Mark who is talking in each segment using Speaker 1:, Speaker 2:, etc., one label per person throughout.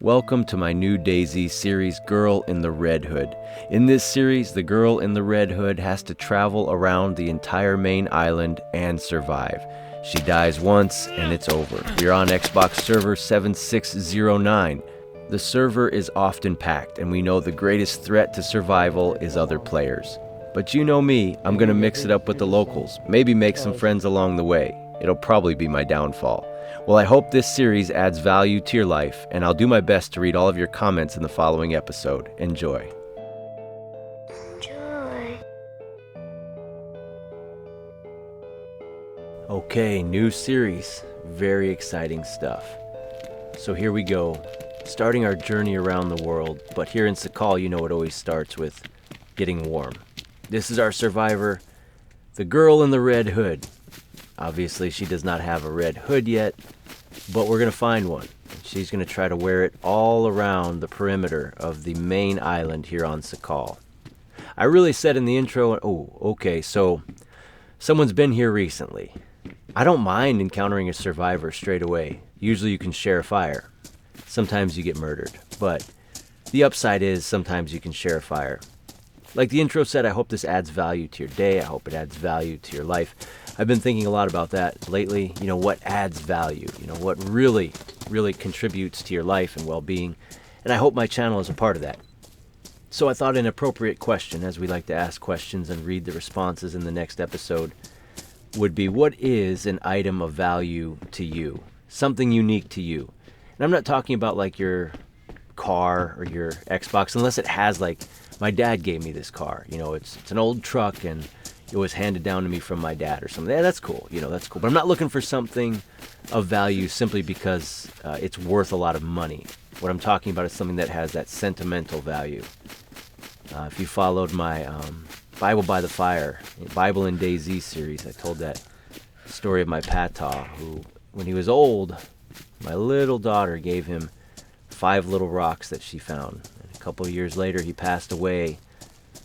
Speaker 1: Welcome to my new DayZ series, Girl in the Red Hood. In this series, the girl in the red hood has to travel around the entire main island and survive. She dies once and it's over. We're on Xbox server 7609. The server is often packed and we know the greatest threat to survival is other players. But you know me, I'm gonna mix it up with the locals, maybe make some friends along the way. It'll probably be my downfall. Well, I hope this series adds value to your life, and I'll do my best to read all of your comments in the following episode. Enjoy. Okay, new series. Very exciting stuff. So here we go, starting our journey around the world. But here in Sakal, you know it always starts with getting warm. This is our survivor, the girl in the red hood. Obviously, she does not have a red hood yet, but we're going to find one. She's going to try to wear it all around the perimeter of the main island here on Sakal. I really said in the intro, so someone's been here recently. I don't mind encountering a survivor straight away. Usually you can share a fire. Sometimes you get murdered, but the upside is sometimes you can share a fire. Like the intro said, I hope this adds value to your day. I hope it adds value to your life. I've been thinking a lot about that lately. You know, what adds value? You know, what really contributes to your life and well-being? And I hope my channel is a part of that. So I thought an appropriate question, as we like to ask questions and read the responses in the next episode, would be, what is an item of value to you? Something unique to you. And I'm not talking about like your car or your Xbox, unless it has, like, my dad gave me this car. You know, it's an old truck and it was handed down to me from my dad or something. Yeah, that's cool. You know, that's cool. But I'm not looking for something of value simply because it's worth a lot of money. What I'm talking about is something that has that sentimental value. If you followed my Bible by the Fire, Bible in DayZ series, I told that story of my Pataw, who, when he was old, my little daughter gave him 5 little rocks that she found. And a couple of years later, he passed away,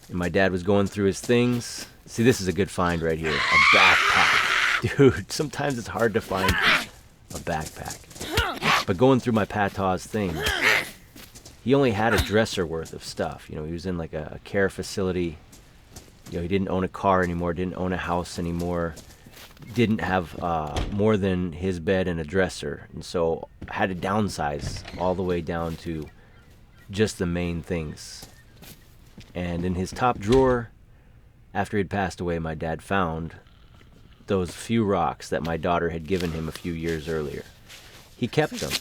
Speaker 1: and my dad was going through his things. See, this is a good find right here. A backpack. Dude, sometimes it's hard to find a backpack. But going through my Pataw's things, he only had a dresser worth of stuff. You know, he was in like a care facility. You know, he didn't own a car anymore, didn't own a house anymore, didn't have more than his bed and a dresser. And so I had to downsize all the way down to just the main things. And in his top drawer, after he'd passed away, my dad found those few rocks that my daughter had given him a few years earlier. He kept them.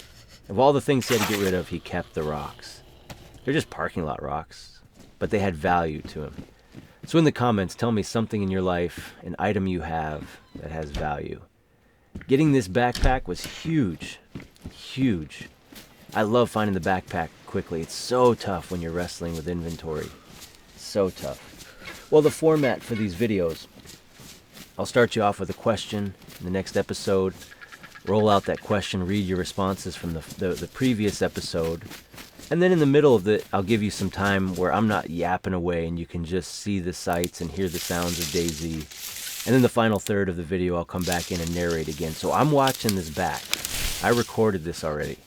Speaker 1: Of all the things he had to get rid of, he kept the rocks. They're just parking lot rocks, but they had value to him. So in the comments, tell me something in your life, an item you have that has value. Getting this backpack was huge, huge. I love finding the backpack quickly. It's so tough when you're wrestling with inventory. So tough. Well, the format for these videos, I'll start you off with a question in the next episode, roll out that question, read your responses from the previous episode, and then in the middle of it, I'll give you some time where I'm not yapping away and you can just see the sights and hear the sounds of DayZ. And then the final third of the video, I'll come back in and narrate again. So I'm watching this back. I recorded this already.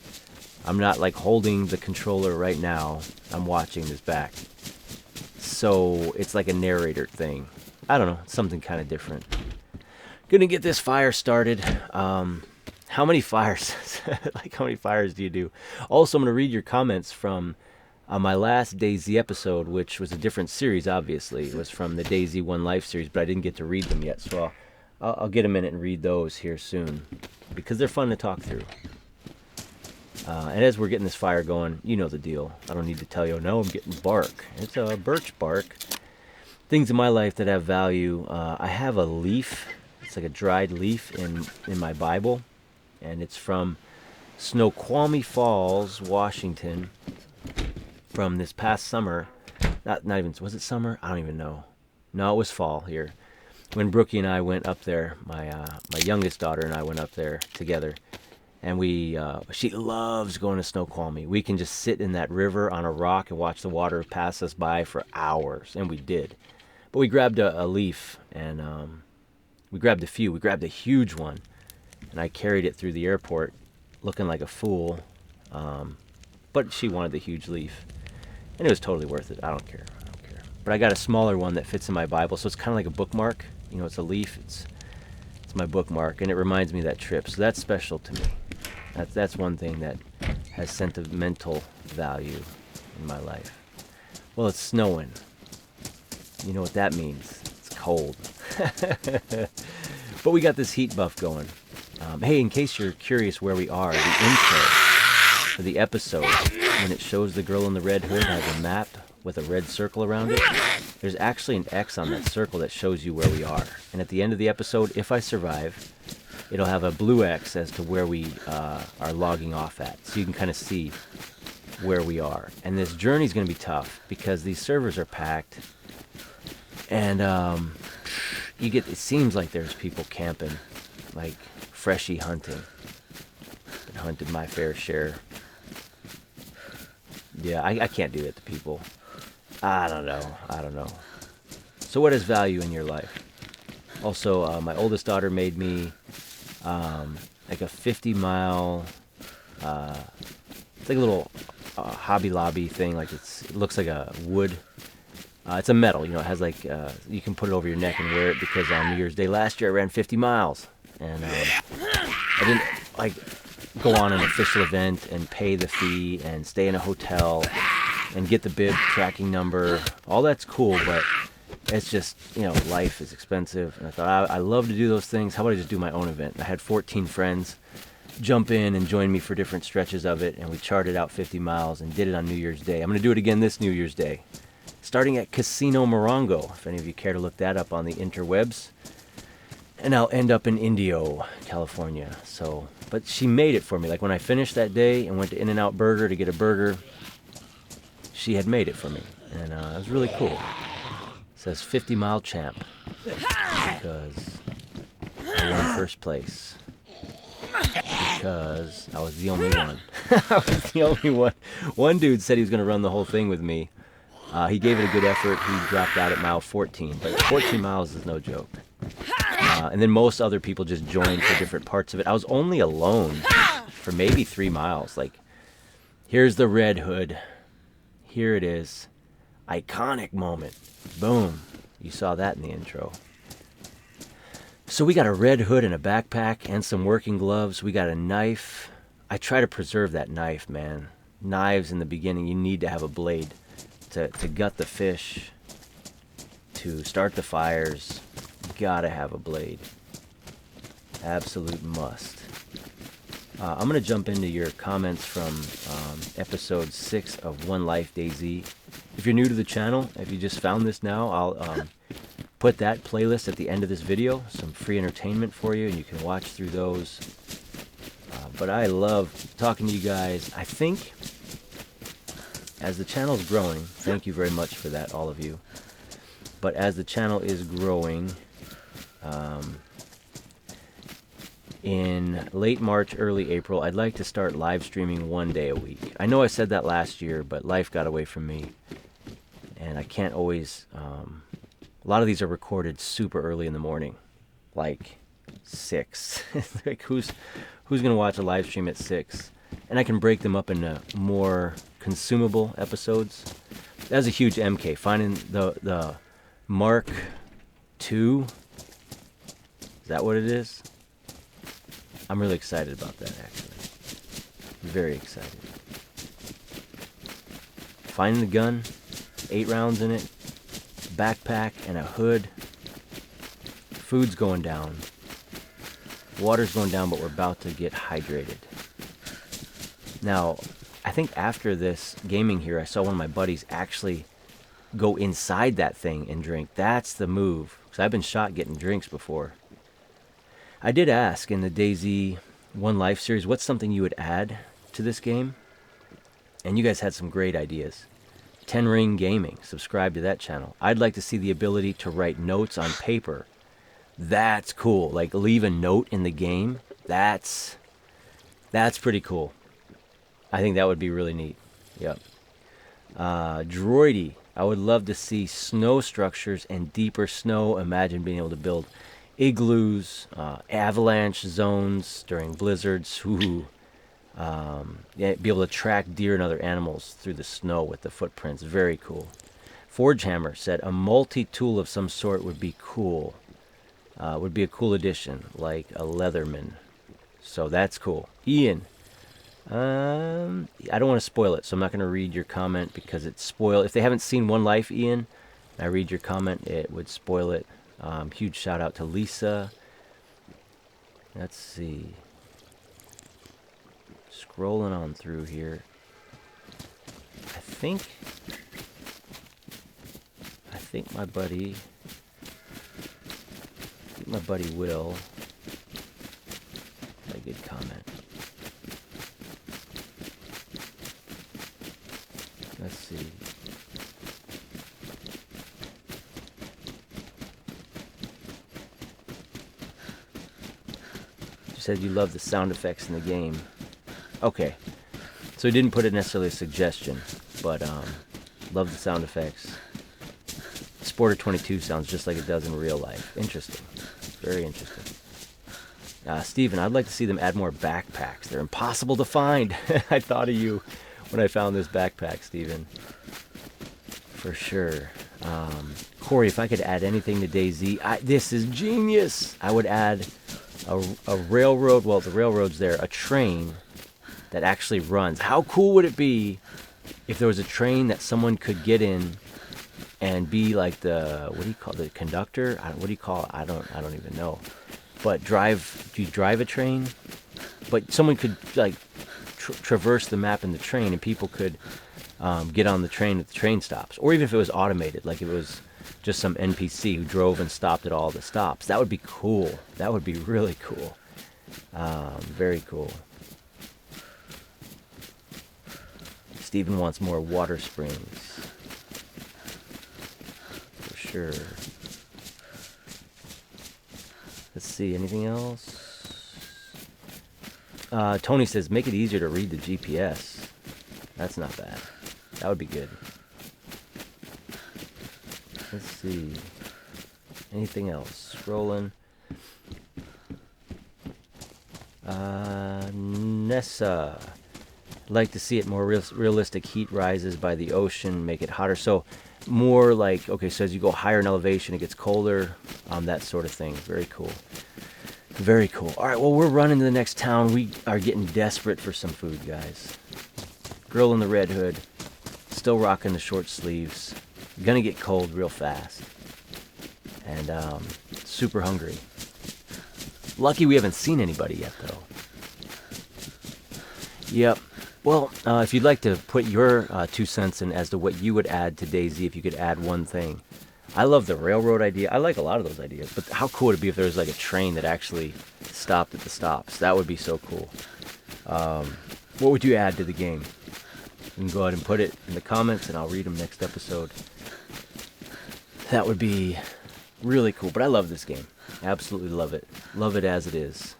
Speaker 1: I'm not like holding the controller right now. I'm watching this back. So it's like a narrator thing. I don't know, something kind of different. Gonna get this fire started. How many fires? Like, how many fires do you do? Also, I'm gonna read your comments from my last DayZ episode, which was a different series, obviously. It was from the DayZ One Life series, but I didn't get to read them yet. So I'll get a minute and read those here soon, because they're fun to talk through. And as we're getting this fire going, you know the deal. I don't need to tell you, no, I'm getting bark. It's a birch bark. Things in my life that have value. I have a leaf. It's like a dried leaf in my Bible. And it's from Snoqualmie Falls, Washington, from this past summer. Not even, was it summer? I don't even know. No, it was fall here. When Brookie and I went up there, my youngest daughter and I went up there together. And she loves going to Snoqualmie. We can just sit in that river on a rock and watch the water pass us by for hours. And we did. But we grabbed a leaf, and we grabbed a few. We grabbed a huge one, and I carried it through the airport looking like a fool. but she wanted the huge leaf. And it was totally worth it. I don't care. But I got a smaller one that fits in my Bible, so it's kind of like a bookmark. You know, it's a leaf. It's my bookmark, and it reminds me of that trip. So that's special to me. That's one thing that has sentimental value in my life. Well, it's snowing. You know what that means. It's cold. But we got this heat buff going. Hey, in case you're curious where we are, the intro for the episode, when it shows the girl in the red hood has a map with a red circle around it, there's actually an X on that circle that shows you where we are. And at the end of the episode, if I survive, it'll have a blue X as to where we are logging off at. So you can kind of see where we are. And this journey's going to be tough because these servers are packed. And it seems like there's people camping, like freshie hunting. Been hunted my fair share. Yeah, I can't do that to people. I don't know. So what is value in your life? Also, my oldest daughter made me like a 50-mile, it's like a little Hobby Lobby thing. Like it looks like a wood. It's a metal, you know, it has like, you can put it over your neck and wear it because on New Year's Day last year I ran 50 miles. And I didn't like go on an official event and pay the fee and stay in a hotel and get the bib tracking number. All that's cool, but it's just, you know, life is expensive. And I thought, I love to do those things. How about I just do my own event? I had 14 friends jump in and join me for different stretches of it. And we charted out 50 miles and did it on New Year's Day. I'm going to do it again this New Year's Day, starting at Casino Morongo, if any of you care to look that up on the interwebs. And I'll end up in Indio, California. So, but she made it for me. Like when I finished that day and went to In-N-Out Burger to get a burger, she had made it for me. And it was really cool. It says 50-mile champ because I won first place. Because I was the only one. I was the only one. One dude said he was going to run the whole thing with me. He gave it a good effort. He dropped out at mile 14. But 14 miles is no joke. And then most other people just joined for different parts of it. I was only alone for maybe 3 miles. Like, here's the red hood. Here it is. Iconic moment. Boom. You saw that in the intro. So we got a red hood and a backpack and some working gloves. We got a knife. I try to preserve that knife, man. Knives in the beginning, you need to have a blade to gut the fish, to start the fires. Gotta have a blade. Absolute must. I'm going to jump into your comments from episode 6 of One Life DayZ. If you're new to the channel, if you just found this now, I'll put that playlist at the end of this video. Some free entertainment for you, and you can watch through those. But I love talking to you guys. I think as the channel's growing, thank you very much for that, all of you. But as the channel is growing, in late March, early April, I'd like to start live streaming 1 day a week. I know I said that last year, but life got away from me. And I can't always... a lot of these are recorded super early in the morning. Like 6. Like who's going to watch a live stream at 6? And I can break them up into more consumable episodes. That was a huge MK. Finding the Mark II. Is that what it is? I'm really excited about that, actually. Very excited. Finding the gun, 8 rounds in it, backpack and a hood. Food's going down. Water's going down, but we're about to get hydrated. Now, I think after this gaming here, I saw one of my buddies actually go inside that thing and drink. That's the move. Because I've been shot getting drinks before. I did ask in the DayZ One Life series, what's something you would add to this game? And you guys had some great ideas. 10 Ring Gaming, subscribe to that channel. I'd like to see the ability to write notes on paper. That's cool. Like leave a note in the game. That's pretty cool. I think that would be really neat. Yep. Droidy, I would love to see snow structures and deeper snow. Imagine being able to build igloos, avalanche zones during blizzards. Ooh. Yeah, be able to track deer and other animals through the snow with the footprints. Very cool. Forge Hammer said a multi-tool of some sort would be cool. Would be a cool addition, like a Leatherman. So that's cool. Ian, I don't want to spoil it, so I'm not going to read your comment because it's spoiled. If they haven't seen One Life, Ian, and I read your comment, it would spoil it. Huge shout out to Lisa. Let's see. Scrolling on through here. I think my buddy Will had a good comment. Let's see. You said you love the sound effects in the game. Okay. So he didn't put it necessarily a suggestion, but love the sound effects. Sporter 22 sounds just like it does in real life. Interesting. Very interesting. Steven, I'd like to see them add more backpacks. They're impossible to find. I thought of you when I found this backpack, Steven. For sure. Corey, if I could add anything to DayZ, this is genius. I would add a railroad. Well, the railroad's there. A train that actually runs. How cool would it be if there was a train that someone could get in and be like the, what do you call the conductor? What do you call it? I don't even know. But do you drive a train? But someone could like traverse the map in the train, and people could get on the train at the train stops. Or even if it was automated, like it was just some NPC who drove and stopped at all the stops. That would be cool. That would be really cool. Very cool. Steven wants more water springs. For sure. Let's see, anything else? Tony says, make it easier to read the GPS. That's not bad. That would be good. Let's see. Anything else? Scrolling. Nessa. I'd like to see it more realistic. Heat rises by the ocean, make it hotter. So more like, okay, so as you go higher in elevation, it gets colder. That sort of thing. Very cool. Very cool. All right, well, we're running to the next town. We are getting desperate for some food, guys. Girl in the red hood. Still rocking the short sleeves. Gonna get cold real fast. And super hungry. Lucky we haven't seen anybody yet, though. Yep. Well, if you'd like to put your 2 cents in as to what you would add to DayZ, if you could add one thing. I love the railroad idea. I like a lot of those ideas. But how cool would it be if there was like a train that actually stopped at the stops? That would be so cool. What would you add to the game? You can go ahead and put it in the comments, and I'll read them next episode. That would be really cool. But I love this game. Absolutely love it. Love it as it is.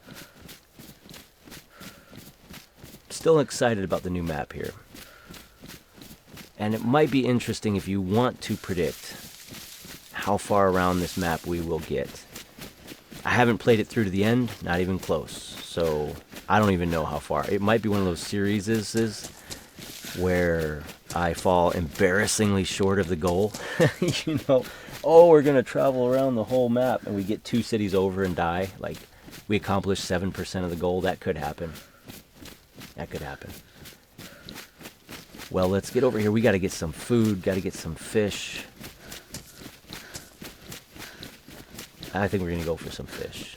Speaker 1: Still excited about the new map here. And it might be interesting if you want to predict how far around this map we will get. I haven't played it through to the end, not even close. So I don't even know how far. It might be one of those series where I fall embarrassingly short of the goal. You know, oh, we're going to travel around the whole map and we get 2 cities over and die. Like, we accomplish 7% of the goal. That could happen. That could happen. Well, let's get over here. We got to get some food, got to get some fish. I think we're going to go for some fish.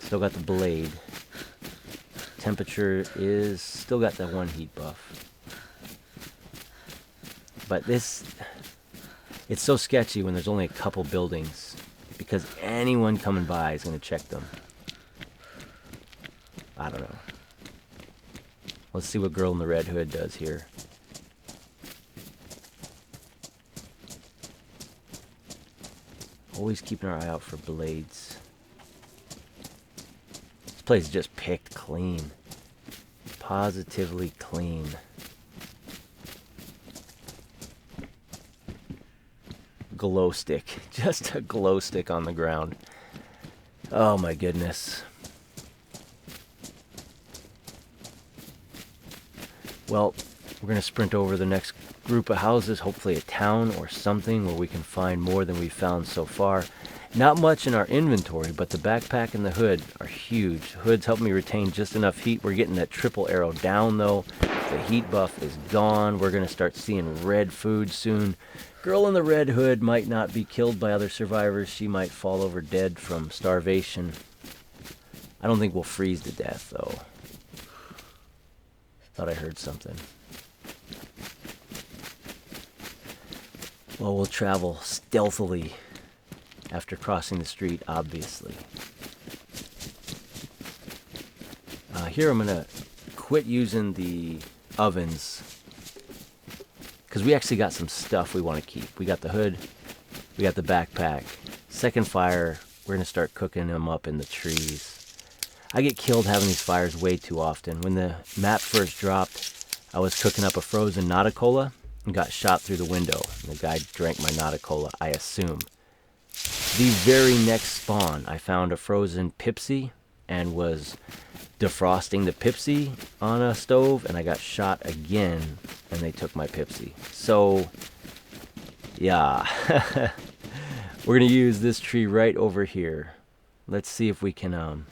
Speaker 1: Still got the blade. Temperature is still got that 1 heat buff. But this, it's so sketchy when there's only a couple buildings, because anyone coming by is going to check them. I don't know. Let's see what Girl in the Red Hood does here. Always keeping our eye out for blades. This place is just picked clean. Positively clean. Glow stick. Just a glow stick on the ground. Oh my goodness. Well, we're going to sprint over the next group of houses, hopefully a town or something where we can find more than we've found so far. Not much in our inventory, but the backpack and the hood are huge. Hoods help me retain just enough heat. We're getting that triple arrow down though. The heat buff is gone. We're going to start seeing red food soon. Girl in the red hood might not be killed by other survivors. She might fall over dead from starvation. I don't think we'll freeze to death though. Thought I heard something. Well, we'll travel stealthily after crossing the street, obviously. Here I'm going to quit using the ovens because we actually got some stuff we want to keep. We got the hood, we got the backpack. Second fire, we're going to start cooking them up in the trees. I get killed having these fires way too often. When the map first dropped, I was cooking up a frozen Nata-Cola and got shot through the window. And the guy drank my Nata-Cola, I assume. The very next spawn, I found a frozen Pepsi and was defrosting the Pepsi on a stove, and I got shot again, and they took my Pepsi. So, yeah. We're going to use this tree right over here. Let's see if we can,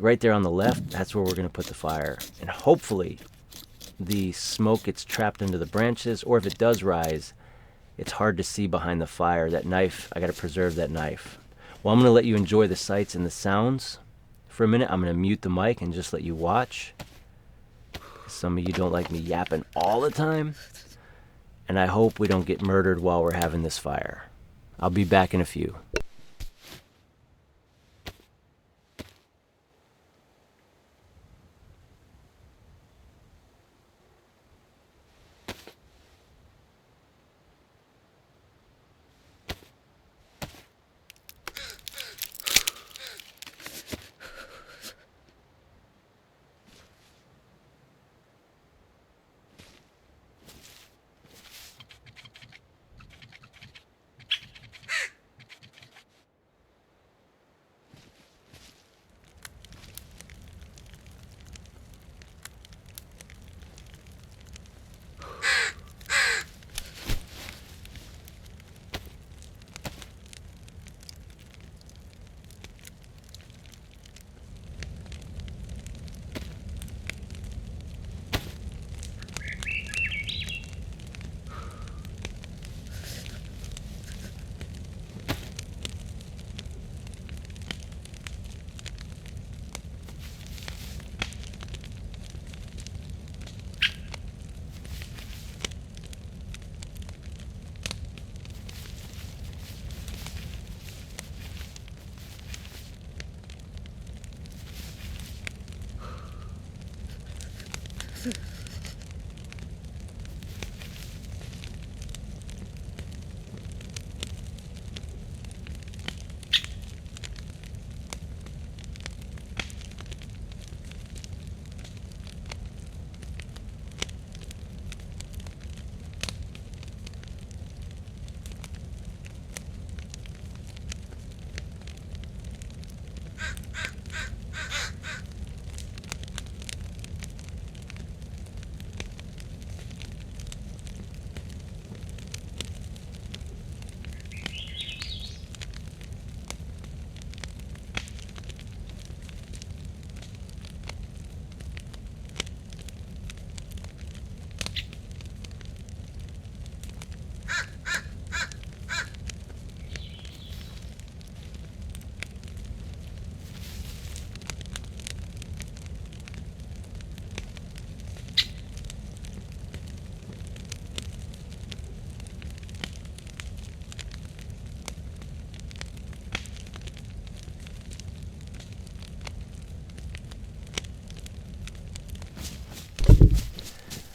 Speaker 1: right there on the left, that's where we're going to put the fire. And hopefully, the smoke gets trapped into the branches, or if it does rise, it's hard to see behind the fire. That knife, I got to preserve that knife. Well, I'm going to let you enjoy the sights and the sounds for a minute. I'm going to mute the mic and just let you watch. Some of you don't like me yapping all the time. And I hope we don't get murdered while we're having this fire. I'll be back in a few.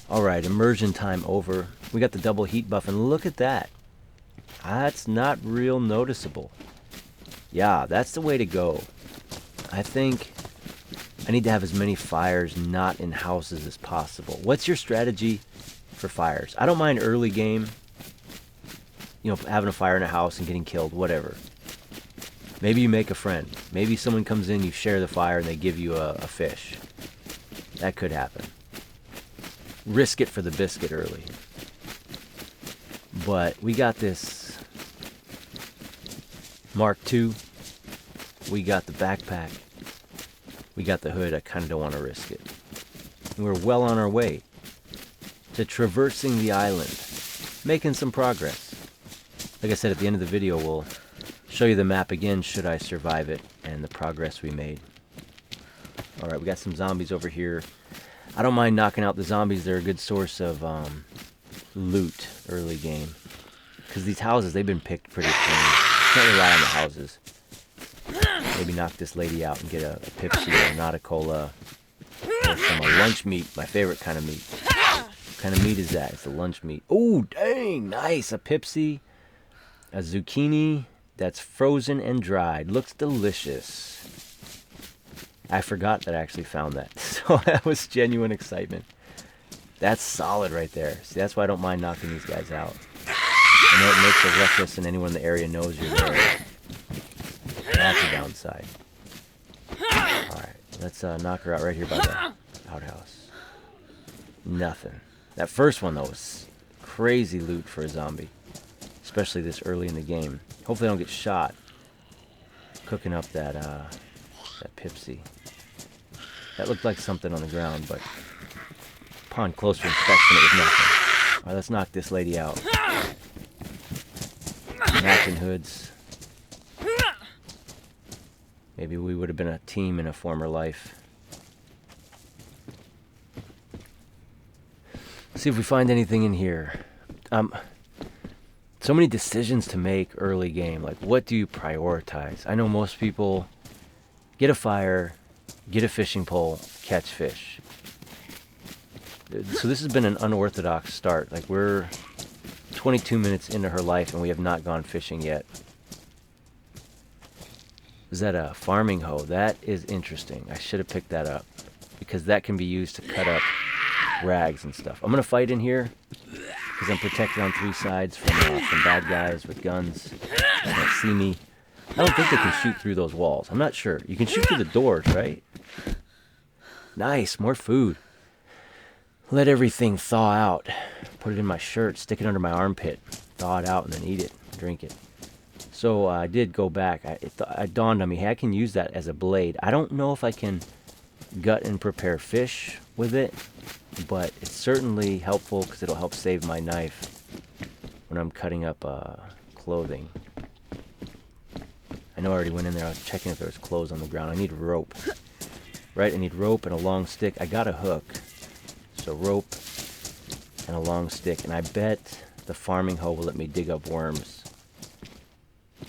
Speaker 1: Alright, immersion time over. We got the double heat buff, and look at that. That's not real noticeable. Yeah, that's the way to go. I think I need to have as many fires not in houses as possible. What's your strategy for fires? I don't mind early game, you know, having a fire in a house and getting killed, whatever. Maybe you make a friend. Maybe someone comes in, you share the fire, and they give you a fish. That could happen. risk it for the biscuit early. But we got this Mark II. We got the backpack. We got the hood. I kind of don't want to risk it. And we're well on our way to traversing the island, making some progress. Like I said, at the end of the video, we'll show you the map again should I survive it and the progress we made. Alright, we got some zombies over here. I don't mind knocking out the zombies. They're a good source of loot early game. Because these houses, they've been picked pretty clean. Can't rely on the houses. Maybe knock this lady out and get a Pepsi or a Nautica or some lunch meat. My favorite kind of meat. What kind of meat is that? It's a lunch meat. Oh, dang, nice. A Pepsi, a zucchini that's frozen and dried. Looks delicious. I forgot that I actually found that. So that was genuine excitement. That's solid right there. See, that's why I don't mind knocking these guys out. I know it makes a ruckus and anyone in the area knows you're there. That's a downside. Alright, let's knock her out right here by the outhouse. Nothing. That first one, though, was crazy loot for a zombie. Especially this early in the game. Hopefully I don't get shot cooking up that Pepsi. That looked like something on the ground, but upon closer inspection, it was nothing. Alright, let's knock this lady out. Napkin hoods. Maybe we would have been a team in a former life. See if we find anything in here. So many decisions to make early game. Like, what do you prioritize? I know most people get a fire, get a fishing pole, catch fish. So this has been an unorthodox start. Like, we're 22 minutes into her life and we have not gone fishing yet. Is that a farming hoe? That is interesting. I should have picked that up because that can be used to cut up rags and stuff. I'm going to fight in here because I'm protected on three sides from bad guys with guns. They can't see me. I don't think they can shoot through those walls. I'm not sure. You can shoot through the doors, right? Nice, more food. Let everything thaw out. Put it in my shirt, stick it under my armpit, thaw it out, and then eat it, drink it. So I did go back. It dawned on me, hey, I can use that as a blade. I don't know if I can gut and prepare fish with it, but it's certainly helpful because it'll help save my knife when I'm cutting up clothing. I know I already went in there. I was checking if there was clothes on the ground. I need rope. Right, I need rope and a long stick. I got a hook. So rope and a long stick. And I bet the farming hoe will let me dig up worms.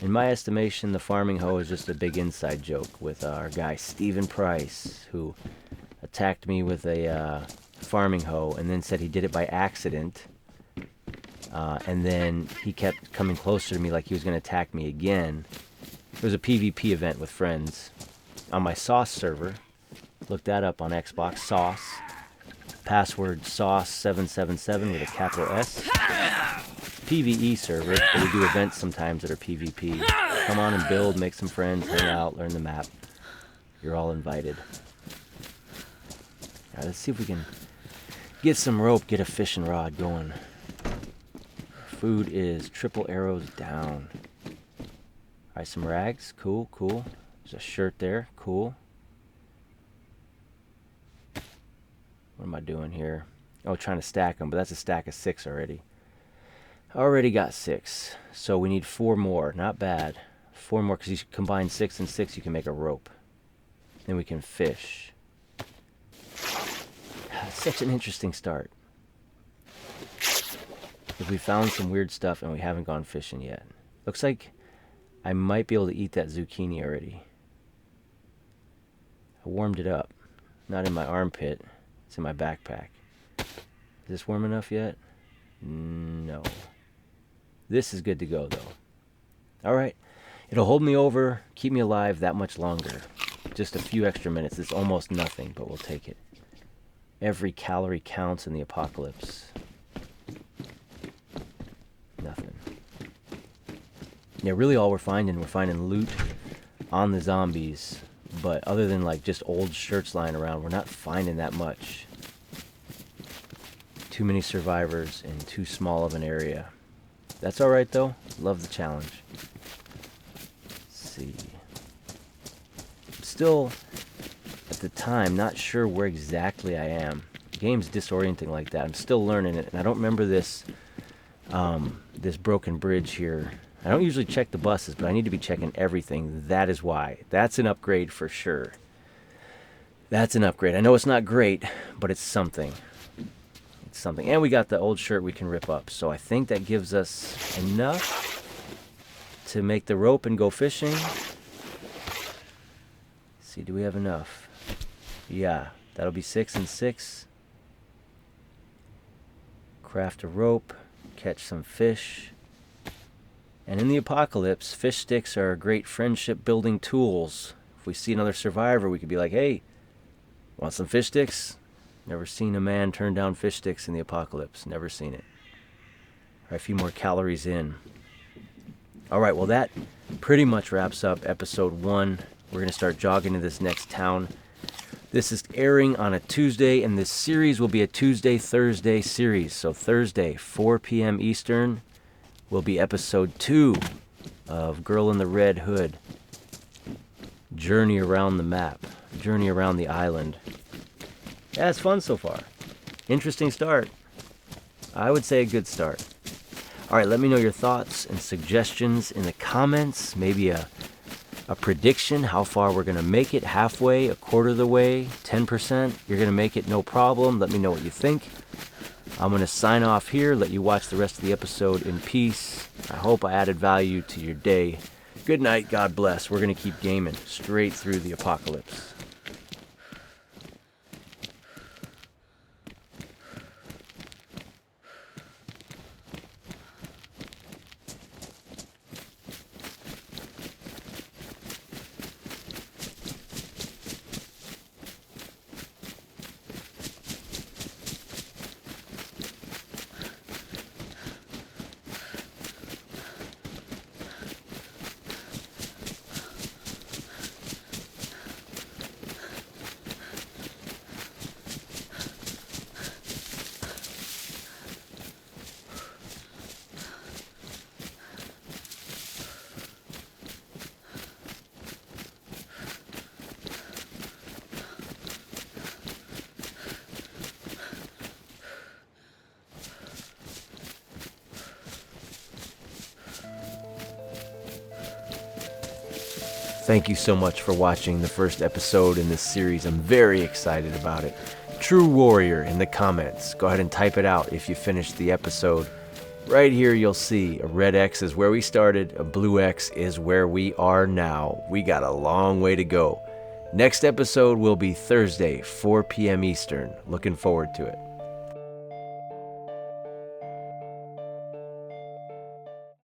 Speaker 1: In my estimation, the farming hoe is just a big inside joke with our guy Stephen Price, who attacked me with a farming hoe and then said he did it by accident. And then he kept coming closer to me like he was going to attack me again. It was a PvP event with friends on my Sauce server. Look that up on Xbox, Sauce. Password Sauce777 with a capital S. PvE server, but we do events sometimes that are PvP. Come on and build, make some friends, hang out, learn the map. You're all invited. Alright, let's see if we can get some rope, get a fishing rod going. Food is triple arrows down. Alright, some rags. Cool, cool. There's a shirt there. Cool. What am I doing here? Oh, trying to stack them, but that's a stack of 6 already. Already got 6. So we need 4 more. Not bad. 4 more, because you combine 6 and 6, you can make a rope. Then we can fish. Such an interesting start. If we found some weird stuff and we haven't gone fishing yet. Looks like I might be able to eat that zucchini already. I warmed it up. Not in my armpit. It's in my backpack. Is this warm enough yet? No. This is good to go, though. Alright. It'll hold me over, keep me alive that much longer. Just a few extra minutes. It's almost nothing, but we'll take it. Every calorie counts in the apocalypse. Nothing. Yeah, really all we're finding loot on the zombies. But other than like just old shirts lying around, we're not finding that much. Too many survivors in too small of an area. That's alright though. Love the challenge. Let's see. I'm still, at the time, not sure where exactly I am. The game's disorienting like that. I'm still learning it, and I don't remember this this broken bridge here. I don't usually check the buses, but I need to be checking everything. That is why. That's an upgrade for sure. That's an upgrade. I know it's not great, but it's something. It's something. And we got the old shirt we can rip up. So I think that gives us enough to make the rope and go fishing. Let's see, do we have enough? Yeah, that'll be 6 and 6. Craft a rope, catch some fish. And in the apocalypse, fish sticks are great friendship building tools. If we see another survivor, we could be like, hey, want some fish sticks? Never seen a man turn down fish sticks in the apocalypse. Never seen it. All right, a few more calories in. All right, well, that pretty much wraps up episode 1. We're going to start jogging to this next town. This is airing on a Tuesday, and this series will be a Tuesday-Thursday series. So Thursday, 4 p.m. Eastern, will be episode 2 of Girl in the Red Hood. Journey around the map. Journey around the island. Yeah, it's fun so far. Interesting start. I would say a good start. All right, let me know your thoughts and suggestions in the comments. Maybe a prediction, how far we're going to make it. Halfway, a quarter of the way, 10%. You're going to make it, no problem. Let me know what you think. I'm going to sign off here, let you watch the rest of the episode in peace. I hope I added value to your day. Good night, God bless. We're going to keep gaming straight through the apocalypse. Thank you so much for watching the first episode in this series. I'm very excited about it. True Warrior in the comments. Go ahead and type it out if you finished the episode. Right here you'll see a red X is where we started, a blue X is where we are now. We got a long way to go. Next episode will be Thursday, 4 p.m. Eastern. Looking forward to it.